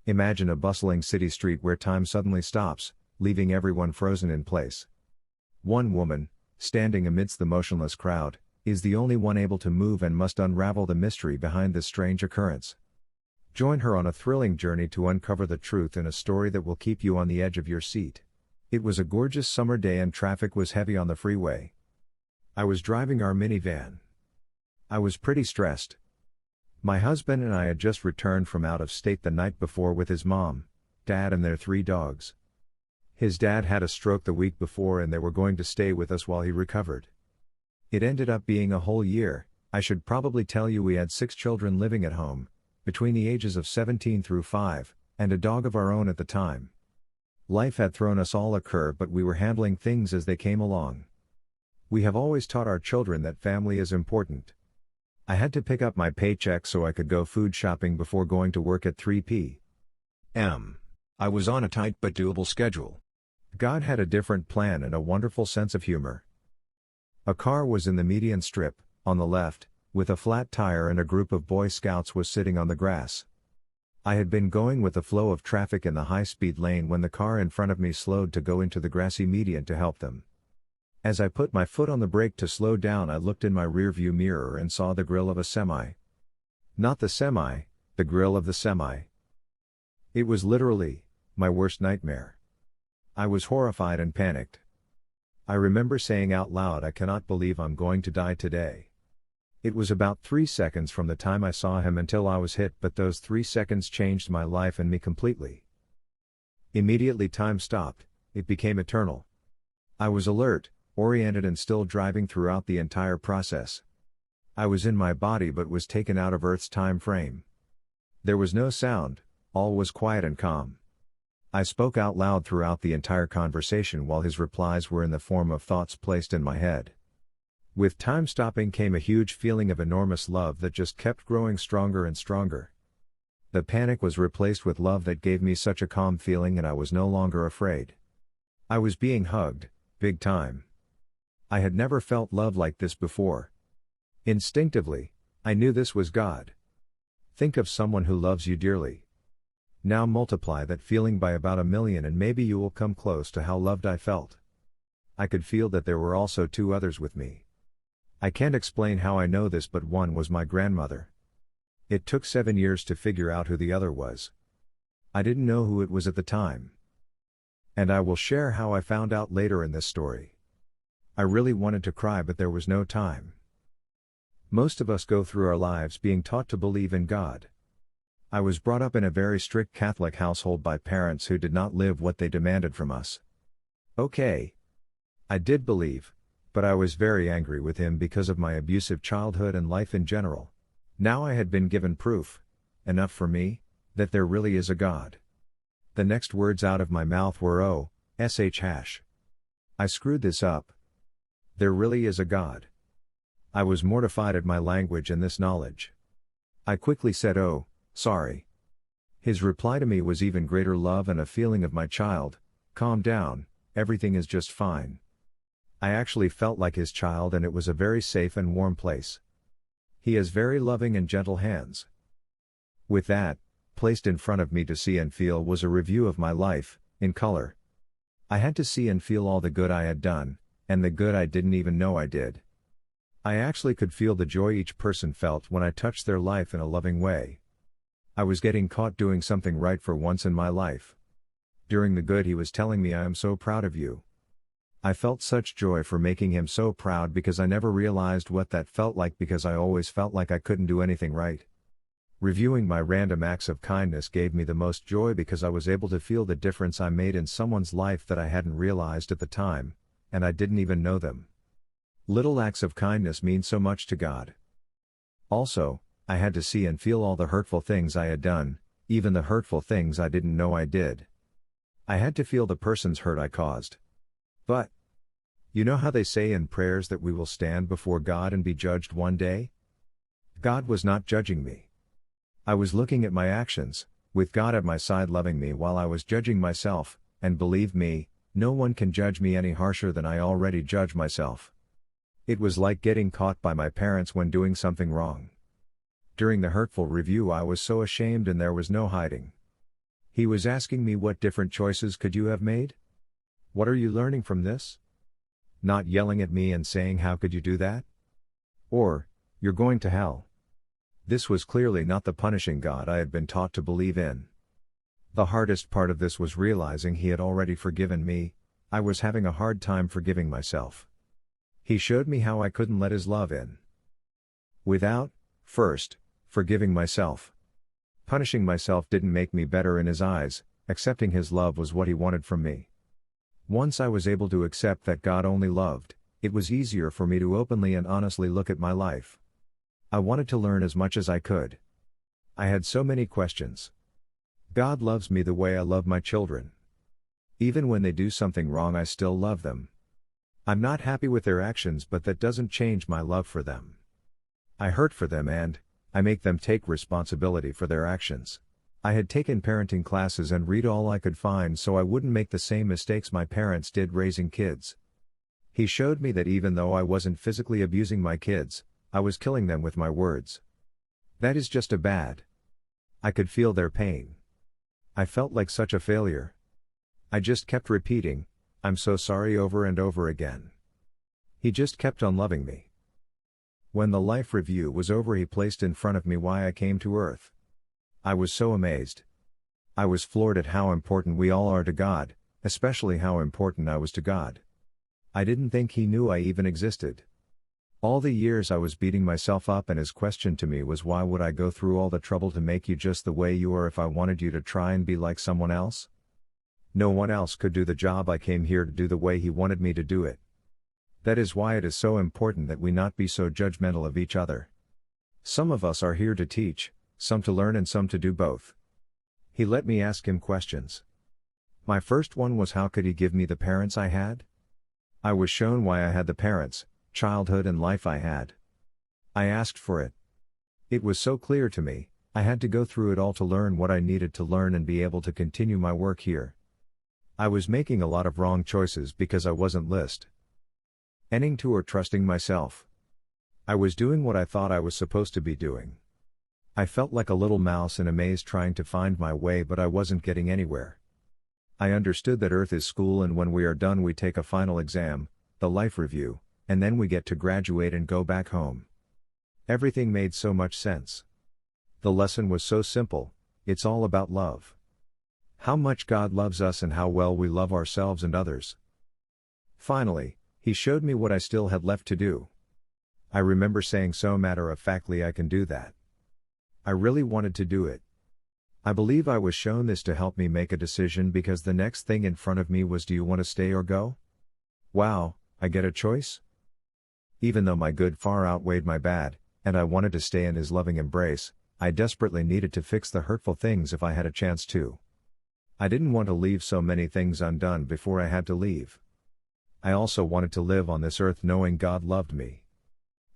Imagine a bustling city street where time suddenly stops, leaving everyone frozen in place. One woman, standing amidst the motionless crowd, is the only one able to move and must unravel the mystery behind this strange occurrence. Join her on a thrilling journey to uncover the truth in a story that will keep you on the edge of your seat. It was a gorgeous summer day and traffic was heavy on the freeway. I was driving our minivan. I was pretty stressed. My husband and I had just returned from out of state the night before with his mom, dad and their 3 dogs. His dad had a stroke the week before and they were going to stay with us while he recovered. It ended up being a whole year. I should probably tell you we had 6 children living at home, between the ages of 17 through 5, and a dog of our own at the time. Life had thrown us all a curve, but we were handling things as they came along. We have always taught our children that family is important. I had to pick up my paycheck so I could go food shopping before going to work at 3 p.m. I was on a tight but doable schedule. God had a different plan and a wonderful sense of humor. A car was in the median strip, on the left, with a flat tire, and a group of Boy Scouts was sitting on the grass. I had been going with the flow of traffic in the high-speed lane when the car in front of me slowed to go into the grassy median to help them. As I put my foot on the brake to slow down, I looked in my rearview mirror and saw the grille of a semi. Not the semi, the grille of the semi. It was literally my worst nightmare. I was horrified and panicked. I remember saying out loud, "I cannot believe I'm going to die today." It was about 3 seconds from the time I saw him until I was hit, but those 3 seconds changed my life and me completely. Immediately time stopped, it became eternal. I was alert, oriented and still driving throughout the entire process. I was in my body but was taken out of Earth's time frame. There was no sound, all was quiet and calm. I spoke out loud throughout the entire conversation while his replies were in the form of thoughts placed in my head. With time stopping came a huge feeling of enormous love that just kept growing stronger and stronger. The panic was replaced with love that gave me such a calm feeling, and I was no longer afraid. I was being hugged, big time. I had never felt love like this before. Instinctively, I knew this was God. Think of someone who loves you dearly. Now multiply that feeling by about 1,000,000 and maybe you will come close to how loved I felt. I could feel that there were also 2 others with me. I can't explain how I know this, but one was my grandmother. It took 7 years to figure out who the other was. I didn't know who it was at the time. And I will share how I found out later in this story. I really wanted to cry, but there was no time. Most of us go through our lives being taught to believe in God. I was brought up in a very strict Catholic household by parents who did not live what they demanded from us. Okay. I did believe, but I was very angry with him because of my abusive childhood and life in general. Now I had been given proof, enough for me, that there really is a God. The next words out of my mouth were, "Oh, sh. I screwed this up. There really is a God." I was mortified at my language and this knowledge. I quickly said, "Oh, sorry." His reply to me was even greater love and a feeling of my child, "Calm down, everything is just fine." I actually felt like his child, and it was a very safe and warm place. He has very loving and gentle hands. With that, placed in front of me to see and feel was a review of my life, in color. I had to see and feel all the good I had done, and the good I didn't even know I did. I actually could feel the joy each person felt when I touched their life in a loving way. I was getting caught doing something right for once in my life. During the good he was telling me, "I am so proud of you." I felt such joy for making him so proud because I never realized what that felt like because I always felt like I couldn't do anything right. Reviewing my random acts of kindness gave me the most joy because I was able to feel the difference I made in someone's life that I hadn't realized at the time, and I didn't even know them. Little acts of kindness mean so much to God. Also, I had to see and feel all the hurtful things I had done, even the hurtful things I didn't know I did. I had to feel the person's hurt I caused. But, you know how they say in prayers that we will stand before God and be judged one day? God was not judging me. I was looking at my actions, with God at my side loving me while I was judging myself, and believe me, no one can judge me any harsher than I already judge myself. It was like getting caught by my parents when doing something wrong. During the hurtful review I was so ashamed and there was no hiding. He was asking me what different choices could you have made? What are you learning from this? Not yelling at me and saying how could you do that? Or, you're going to hell. This was clearly not the punishing God I had been taught to believe in. The hardest part of this was realizing he had already forgiven me. I was having a hard time forgiving myself. He showed me how I couldn't let his love in without, first, forgiving myself. Punishing myself didn't make me better in his eyes, accepting his love was what he wanted from me. Once I was able to accept that God only loved, it was easier for me to openly and honestly look at my life. I wanted to learn as much as I could. I had so many questions. God loves me the way I love my children. Even when they do something wrong, I still love them. I'm not happy with their actions, but that doesn't change my love for them. I hurt for them and I make them take responsibility for their actions. I had taken parenting classes and read all I could find so I wouldn't make the same mistakes my parents did raising kids. He showed me that even though I wasn't physically abusing my kids, I was killing them with my words. That is just a bad. I could feel their pain. I felt like such a failure. I just kept repeating, I'm so sorry over and over again. He just kept on loving me. When the life review was over, he placed in front of me why I came to Earth. I was so amazed. I was floored at how important we all are to God, especially how important I was to God. I didn't think he knew I even existed. All the years I was beating myself up, and his question to me was, why would I go through all the trouble to make you just the way you are if I wanted you to try and be like someone else? No one else could do the job I came here to do the way he wanted me to do it. That is why it is so important that we not be so judgmental of each other. Some of us are here to teach, some to learn, and some to do both. He let me ask him questions. My first one was, how could he give me the parents I had? I was shown why I had the parents, childhood and life I had. I asked for it. It was so clear to me, I had to go through it all to learn what I needed to learn and be able to continue my work here. I was making a lot of wrong choices because I wasn't listening to or trusting myself. I was doing what I thought I was supposed to be doing. I felt like a little mouse in a maze trying to find my way, but I wasn't getting anywhere. I understood that Earth is school, and when we are done we take a final exam, the life review, and then we get to graduate and go back home. Everything made so much sense. The lesson was so simple, it's all about love. How much God loves us and how well we love ourselves and others. Finally, he showed me what I still had left to do. I remember saying so matter-of-factly, I can do that. I really wanted to do it. I believe I was shown this to help me make a decision, because the next thing in front of me was, do you want to stay or go? Wow, I get a choice? Even though my good far outweighed my bad, and I wanted to stay in his loving embrace, I desperately needed to fix the hurtful things if I had a chance to. I didn't want to leave so many things undone before I had to leave. I also wanted to live on this earth knowing God loved me.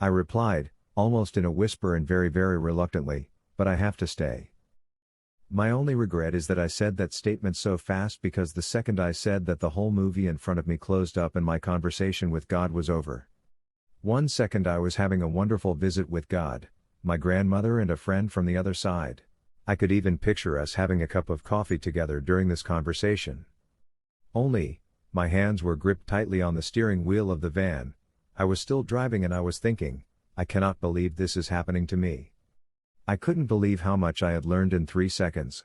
I replied, almost in a whisper and very, very reluctantly, but I have to stay. My only regret is that I said that statement so fast, because the second I said that, the whole movie in front of me closed up and my conversation with God was over. 1 second I was having a wonderful visit with God, my grandmother and a friend from the other side. I could even picture us having a cup of coffee together during this conversation. Only, my hands were gripped tightly on the steering wheel of the van. I was still driving and I was thinking, I cannot believe this is happening to me. I couldn't believe how much I had learned in 3 seconds.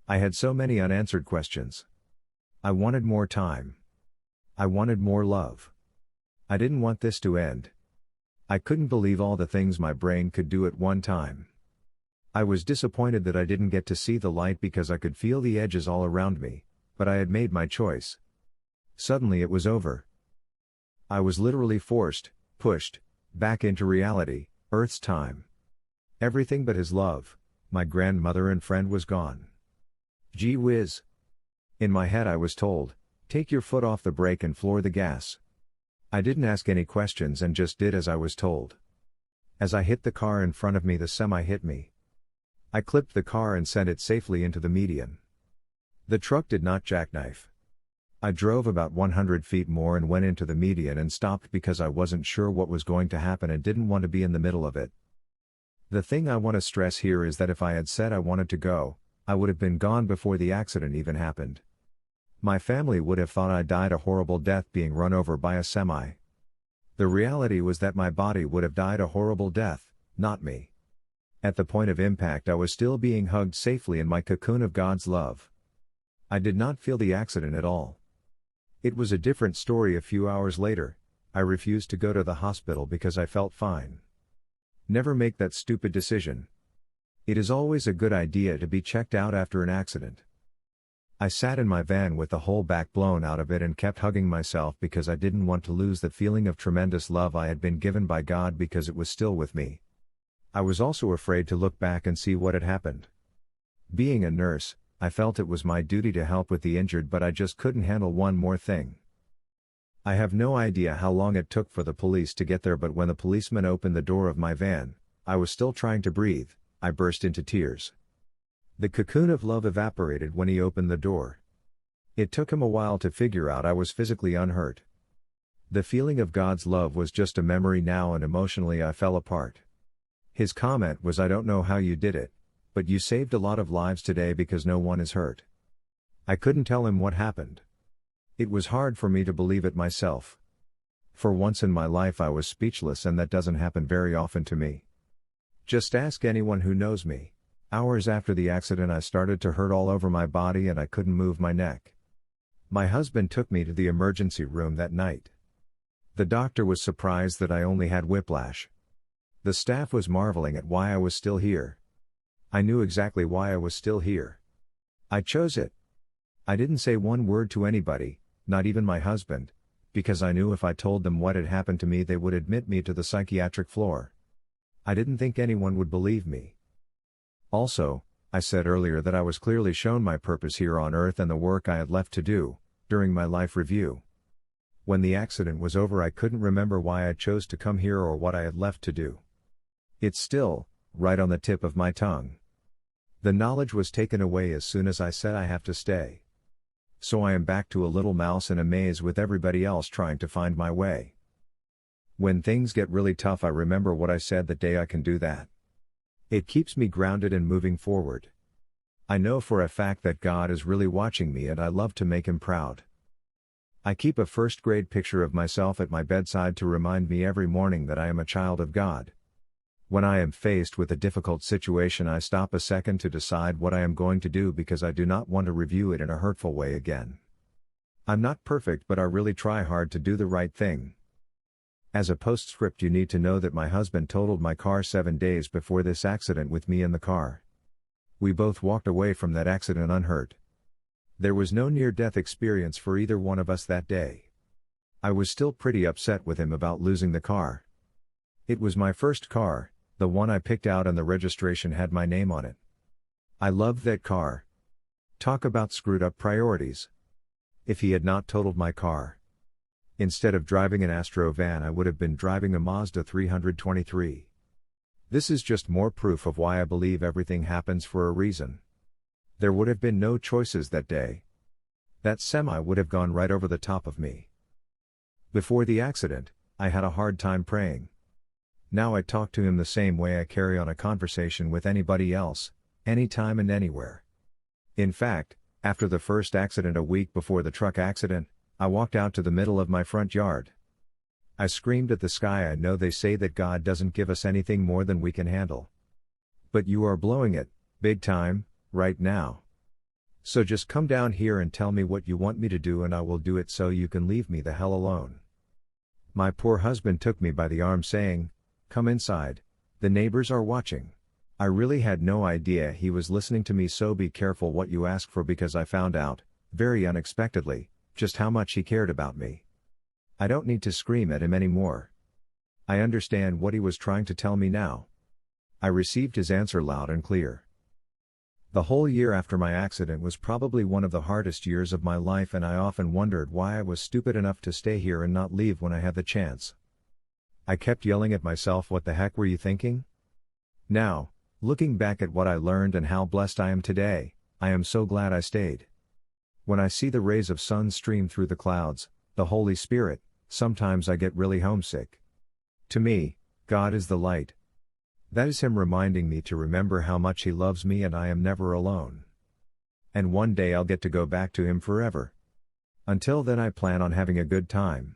I had so many unanswered questions. I wanted more time. I wanted more love. I didn't want this to end. I couldn't believe all the things my brain could do at one time. I was disappointed that I didn't get to see the light, because I could feel the edges all around me, but I had made my choice. Suddenly it was over. I was literally pushed, back into reality, Earth's time. Everything but his love, my grandmother and friend, was gone. Gee whiz. In my head I was told, take your foot off the brake and floor the gas. I didn't ask any questions and just did as I was told. As I hit the car in front of me, the semi hit me. I clipped the car and sent it safely into the median. The truck did not jackknife. I drove about 100 feet more and went into the median and stopped because I wasn't sure what was going to happen and didn't want to be in the middle of it. The thing I want to stress here is that if I had said I wanted to go, I would have been gone before the accident even happened. My family would have thought I died a horrible death being run over by a semi. The reality was that my body would have died a horrible death, not me. At the point of impact, I was still being hugged safely in my cocoon of God's love. I did not feel the accident at all. It was a different story a few hours later. I refused to go to the hospital because I felt fine. Never make that stupid decision. It is always a good idea to be checked out after an accident. I sat in my van with the whole back blown out of it and kept hugging myself because I didn't want to lose the feeling of tremendous love I had been given by God because it was still with me. I was also afraid to look back and see what had happened. Being a nurse, I felt it was my duty to help with the injured, but I just couldn't handle one more thing. I have no idea how long it took for the police to get there, but when the policeman opened the door of my van, I was still trying to breathe. I burst into tears. The cocoon of love evaporated when he opened the door. It took him a while to figure out I was physically unhurt. The feeling of God's love was just a memory now, and emotionally I fell apart. His comment was, "I don't know how you did it, but you saved a lot of lives today because no one is hurt." I couldn't tell him what happened. It was hard for me to believe it myself. For once in my life I was speechless, and that doesn't happen very often to me. Just ask anyone who knows me. Hours after the accident I started to hurt all over my body and I couldn't move my neck. My husband took me to the emergency room that night. The doctor was surprised that I only had whiplash. The staff was marveling at why I was still here. I knew exactly why I was still here. I chose it. I didn't say one word to anybody, not even my husband, because I knew if I told them what had happened to me they would admit me to the psychiatric floor. I didn't think anyone would believe me. Also, I said earlier that I was clearly shown my purpose here on earth and the work I had left to do, during my life review. When the accident was over I couldn't remember why I chose to come here or what I had left to do. It's still, right on the tip of my tongue. The knowledge was taken away as soon as I said I have to stay. So I am back to a little mouse in a maze with everybody else trying to find my way. When things get really tough I remember what I said that day. I can do that. It keeps me grounded and moving forward. I know for a fact that God is really watching me and I love to make Him proud. I keep a first-grade picture of myself at my bedside to remind me every morning that I am a child of God. When I am faced with a difficult situation I stop a second to decide what I am going to do because I do not want to review it in a hurtful way again. I'm not perfect, but I really try hard to do the right thing. As a postscript, you need to know that my husband totaled my car 7 days before this accident with me in the car. We both walked away from that accident unhurt. There was no near-death experience for either one of us that day. I was still pretty upset with him about losing the car. It was my first car, the one I picked out, and the registration had my name on it. I loved that car. Talk about screwed up priorities. If he had not totaled my car, instead of driving an Astro van I would have been driving a Mazda 323. This is just more proof of why I believe everything happens for a reason. There would have been no choices that day. That semi would have gone right over the top of me. Before the accident, I had a hard time praying. Now I talk to Him the same way I carry on a conversation with anybody else, anytime and anywhere. In fact, after the first accident a week before the truck accident, I walked out to the middle of my front yard. I screamed at the sky, "I know they say that God doesn't give us anything more than we can handle. But you are blowing it, big time, right now. So just come down here and tell me what you want me to do and I will do it, so you can leave me the hell alone." My poor husband took me by the arm saying, "Come inside, the neighbors are watching." I really had no idea he was listening to me, so be careful what you ask for, because I found out, very unexpectedly, just how much he cared about me. I don't need to scream at him anymore. I understand what he was trying to tell me now. I received his answer loud and clear. The whole year after my accident was probably one of the hardest years of my life, and I often wondered why I was stupid enough to stay here and not leave when I had the chance. I kept yelling at myself, "What the heck were you thinking?" Now, looking back at what I learned and how blessed I am today, I am so glad I stayed. When I see the rays of sun stream through the clouds, the Holy Spirit, sometimes I get really homesick. To me, God is the light. That is Him reminding me to remember how much He loves me and I am never alone. And one day I'll get to go back to him forever. Until then I plan on having a good time.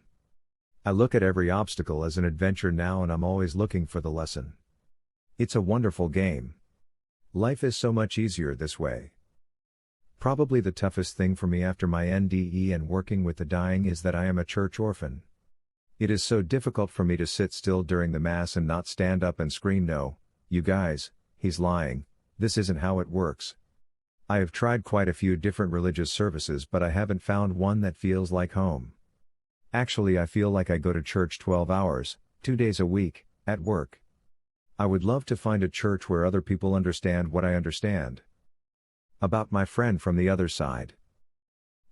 I look at every obstacle as an adventure now, and I'm always looking for the lesson. It's a wonderful game. Life is so much easier this way. Probably the toughest thing for me after my NDE and working with the dying is that I am a church orphan. It is so difficult for me to sit still during the Mass and not stand up and scream, "No, you guys, he's lying, this isn't how it works." I have tried quite a few different religious services, but I haven't found one that feels like home. Actually, I feel like I go to church 12 hours, 2 days a week, at work. I would love to find a church where other people understand what I understand. About my friend from the other side.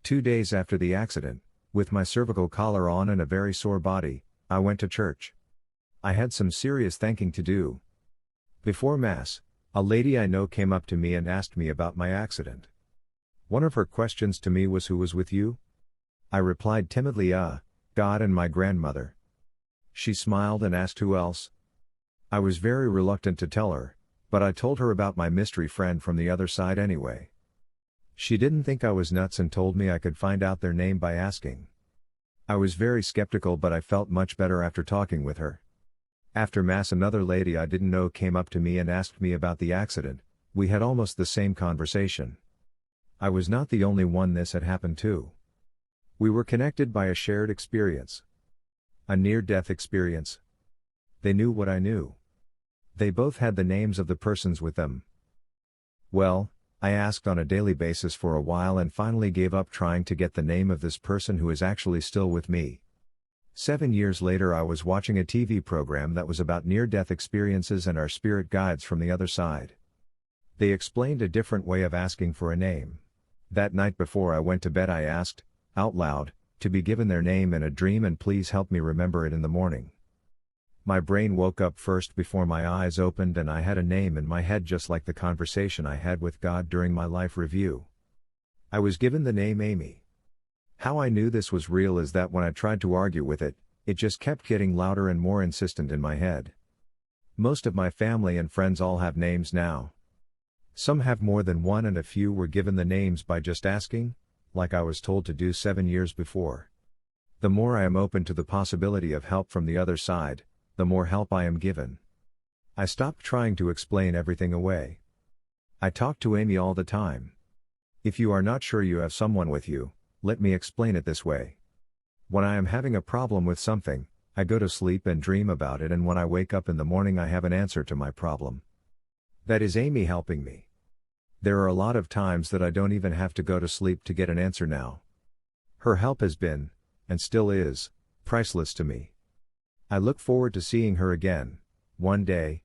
2 days after the accident, with my cervical collar on and a very sore body, I went to church. I had some serious thanking to do. Before Mass, a lady I know came up to me and asked me about my accident. One of her questions to me was, "Who was with you?" I replied timidly, "God and my grandmother." She smiled and asked who else. I was very reluctant to tell her, but I told her about my mystery friend from the other side anyway. She didn't think I was nuts and told me I could find out their name by asking. I was very skeptical, but I felt much better after talking with her. After Mass, another lady I didn't know came up to me and asked me about the accident. We had almost the same conversation. I was not the only one this had happened to. We were connected by a shared experience. A near-death experience. They knew what I knew. They both had the names of the persons with them. Well, I asked on a daily basis for a while and finally gave up trying to get the name of this person who is actually still with me. 7 years later, I was watching a TV program that was about near-death experiences and our spirit guides from the other side. They explained a different way of asking for a name. That night before I went to bed, I asked, out loud, to be given their name in a dream and please help me remember it in the morning. My brain woke up first before my eyes opened, and I had a name in my head just like the conversation I had with God during my life review. I was given the name Amy. How I knew this was real is that when I tried to argue with it, it just kept getting louder and more insistent in my head. Most of my family and friends all have names now. Some have more than one, and a few were given the names by just asking, like I was told to do 7 years before. The more I am open to the possibility of help from the other side, the more help I am given. I stopped trying to explain everything away. I talk to Amy all the time. If you are not sure you have someone with you, let me explain it this way. When I am having a problem with something, I go to sleep and dream about it, and when I wake up in the morning I have an answer to my problem. That is Amy helping me. There are a lot of times that I don't even have to go to sleep to get an answer now. Her help has been, and still is, priceless to me. I look forward to seeing her again, one day,